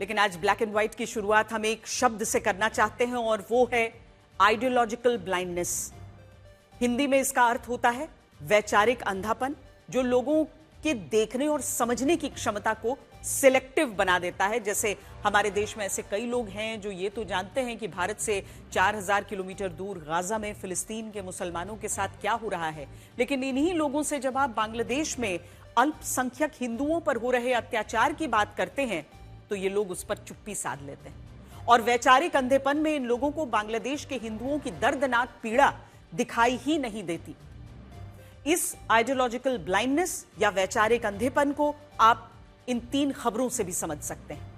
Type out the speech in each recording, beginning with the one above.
लेकिन आज black and white की शुरुआत हम एक शब्द से करना चाहते हैं और वो है आइडियोलॉजिकल ब्लाइंडनेस। हिंदी में इसका अर्थ होता है वैचारिक अंधापन, जो लोगों के देखने और समझने की क्षमता को सिलेक्टिव बना देता है। जैसे हमारे देश में ऐसे कई लोग हैं जो ये तो जानते हैं कि भारत से 4000 किलोमीटर दूर गाजा में फिलिस्तीन के मुसलमानों के साथ क्या हो रहा है, लेकिन इन्हीं लोगों से जब आप बांग्लादेश में अल्पसंख्यक हिंदुओं पर हो रहे अत्याचार की बात करते हैं तो ये लोग उस पर चुप्पी साध लेते हैं। और वैचारिक अंधेपन में इन लोगों को बांग्लादेश के हिंदुओं की दर्दनाक पीड़ा दिखाई ही नहीं देती। इस आइडियोलॉजिकल ब्लाइंडनेस या वैचारिक अंधेपन को आप इन 3 खबरों से भी समझ सकते हैं।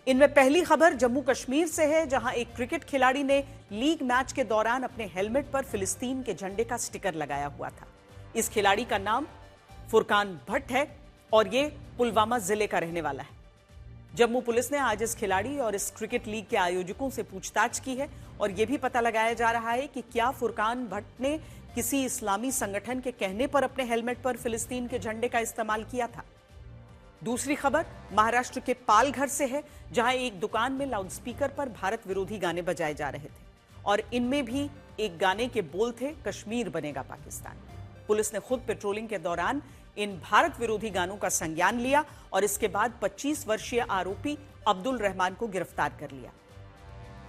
इनमें पहली खबर जम्मू कश्मीर से है, जहां एक क्रिकेट खिलाड़ी ने लीग मैच के दौरान अपने हेलमेट पर फिलिस्तीन के झंडे का स्टिकर लगाया हुआ था। इस खिलाड़ी का नाम फुरकान भट्ट है और ये पुलवामा जिले का रहने वाला है। जम्मू पुलिस ने आज इस खिलाड़ी और इस क्रिकेट लीग के आयोजकों से पूछताछ की है और यह भी पता लगाया जा रहा है कि क्या फुरकान भट्ट ने किसी इस्लामी संगठन के कहने पर अपने हेलमेट पर फिलिस्तीन के झंडे का इस्तेमाल किया था। दूसरी खबर महाराष्ट्र के पालघर से है, जहां एक दुकान में लाउडस्पीकर पर भारत विरोधी गाने बजाए जा रहे थे और इनमें भी एक गाने के बोल थे कश्मीर बनेगा पाकिस्तान। पुलिस ने खुद पेट्रोलिंग के दौरान इन भारत विरोधी गानों का संज्ञान लिया और इसके बाद 25 वर्षीय आरोपी अब्दुल रहमान को गिरफ्तार कर लिया।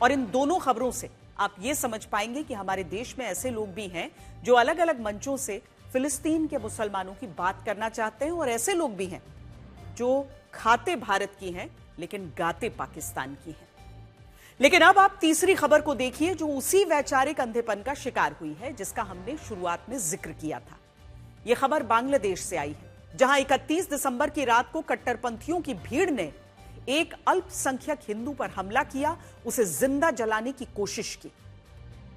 और इन दोनों खबरों से आप ये समझ पाएंगे कि हमारे देश में ऐसे लोग भी हैं जो अलग अलग मंचों से फिलिस्तीन के मुसलमानों की बात करना चाहते हैं और ऐसे लोग भी हैं जो खाते भारत की हैं लेकिन गाते पाकिस्तान की हैं। लेकिन अब आप तीसरी खबर को देखिए जो उसी वैचारिक अंधेपन का शिकार हुई है जिसका हमने शुरुआत में जिक्र किया था। यह खबर बांग्लादेश से आई है, जहां 31 दिसंबर की रात को कट्टरपंथियों की भीड़ ने एक अल्पसंख्यक हिंदू पर हमला किया, उसे जिंदा जलाने की कोशिश की।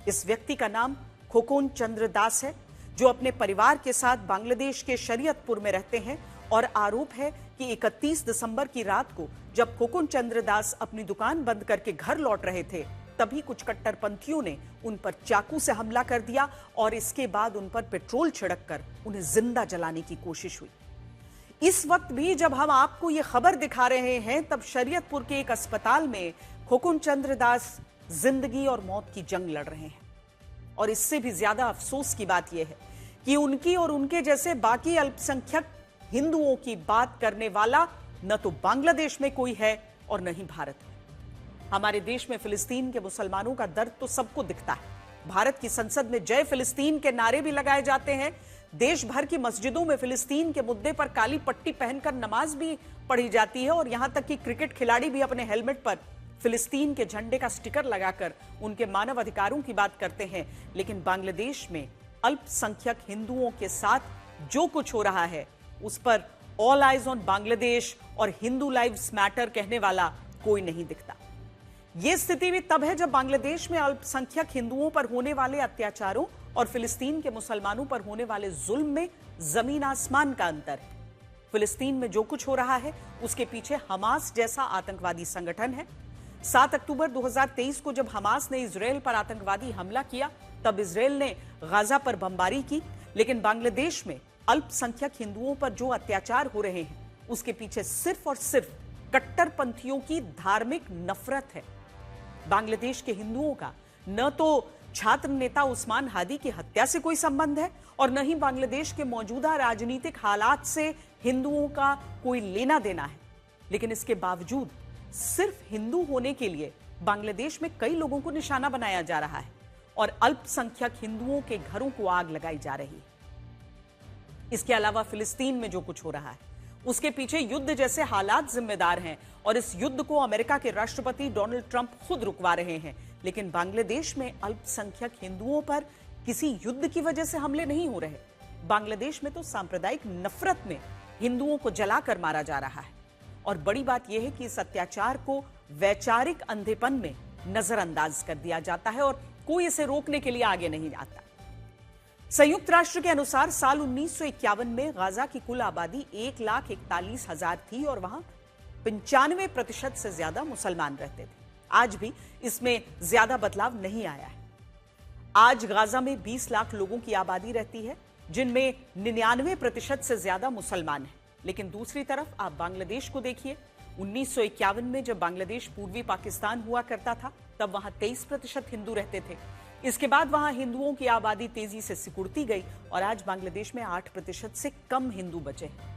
इस व्यक्ति का नाम खोकोन चंद्र दास है, जो अपने परिवार के साथ बांग्लादेश के शरीयतपुर में रहते हैं और आरोप है कि 31 दिसंबर की रात को जब खोकोन चंद्र दास अपनी दुकान बंद करके घर लौट रहे थे तभी कुछ कट्टरपंथियों ने उन पर चाकू से हमला कर दिया और इसके बाद उन पर पेट्रोल छिड़ककर उन्हें जिंदा जलाने की कोशिश हुई। इस वक्त भी जब हम आपको यह खबर दिखा रहे हैं तब शरीयतपुर के एक अस्पताल में खोकोन चंद्र दास जिंदगी और मौत की जंग लड़ रहे हैं। और इससे भी ज्यादा अफसोस की बात यह है कि उनकी और उनके जैसे बाकी अल्पसंख्यक हिंदुओं की बात करने वाला न तो बांग्लादेश में कोई है और न ही भारत में। हमारे देश में फिलिस्तीन के मुसलमानों का दर्द तो सबको दिखता है। भारत की संसद में जय फिलिस्तीन के नारे भी लगाए जाते हैं। देश भर की मस्जिदों में फिलिस्तीन के मुद्दे पर काली पट्टी पहनकर नमाज भी पढ़ी जाती है और यहां तक कि क्रिकेट खिलाड़ी भी अपने हेलमेट पर फिलिस्तीन के झंडे का स्टिकर लगाकर उनके मानव अधिकारों की बात करते हैं। लेकिन बांग्लादेश में अल्पसंख्यक हिंदुओं के साथ जो कुछ हो रहा है उस पर ऑल आइज ऑन बांग्लादेश और हिंदू लाइव्स मैटर कहने वाला कोई नहीं दिखता। यह स्थिति भी तब है जब बांग्लादेश में अल्पसंख्यक हिंदुओं पर होने वाले अत्याचारों और फिलिस्तीन के मुसलमानों पर होने वाले जुल्म में जमीन आसमान का अंतर है। फिलिस्तीन में जो कुछ हो रहा है उसके पीछे हमास जैसा आतंकवादी संगठन है। 7 अक्टूबर 2023 को जब हमास ने इजराइल पर आतंकवादी हमला किया तब इजराइल ने गाजा पर बमबारी की, लेकिन बांग्लादेश में अल्पसंख्यक हिंदुओं पर जो अत्याचार हो रहे हैं उसके पीछे सिर्फ और सिर्फ कट्टरपंथियों की धार्मिक नफरत है। बांग्लादेश के हिंदुओं का न तो छात्र नेता उस्मान हादी की हत्या से कोई संबंध है और न ही बांग्लादेश के मौजूदा राजनीतिक हालात से हिंदुओं का कोई लेना देना है। लेकिन इसके बावजूद सिर्फ हिंदू होने के लिए बांग्लादेश में कई लोगों को निशाना बनाया जा रहा है और अल्पसंख्यक हिंदुओं के घरों को आग लगाई जा रही है। इसके अलावा फिलिस्तीन में जो कुछ हो रहा है उसके पीछे युद्ध जैसे हालात जिम्मेदार हैं और इस युद्ध को अमेरिका के राष्ट्रपति डोनाल्ड ट्रंप खुद रुकवा रहे हैं। लेकिन बांग्लादेश में अल्पसंख्यक हिंदुओं पर किसी युद्ध की वजह से हमले नहीं हो रहे। बांग्लादेश में तो सांप्रदायिक नफरत में हिंदुओं को जलाकर मारा जा रहा है। और बड़ी बात यह है कि इस अत्याचार को वैचारिक अंधेपन में नजरअंदाज कर दिया जाता है और कोई इसे रोकने के लिए आगे नहीं आता। संयुक्त राष्ट्र के अनुसार साल 1951 में गाजा की कुल आबादी 1,41,000 थी और वहां 95% से ज्यादा मुसलमान रहते थे। आज भी इसमें ज्यादा बदलाव नहीं आया है। आज गाजा में 20 लाख लोगों की आबादी रहती है, जिनमें 99% से ज्यादा मुसलमान हैं। लेकिन दूसरी तरफ आप बांग्लादेश को देखिए, 1951 में जब बांग्लादेश पूर्वी पाकिस्तान हुआ करता था, तब वहां 23% हिंदू रहते थे। इसके बाद वहां हिंदुओं की आबादी तेजी से सिकुड़ती गई और आज बांग्लादेश में 8% से कम हिंदू बचे हैं।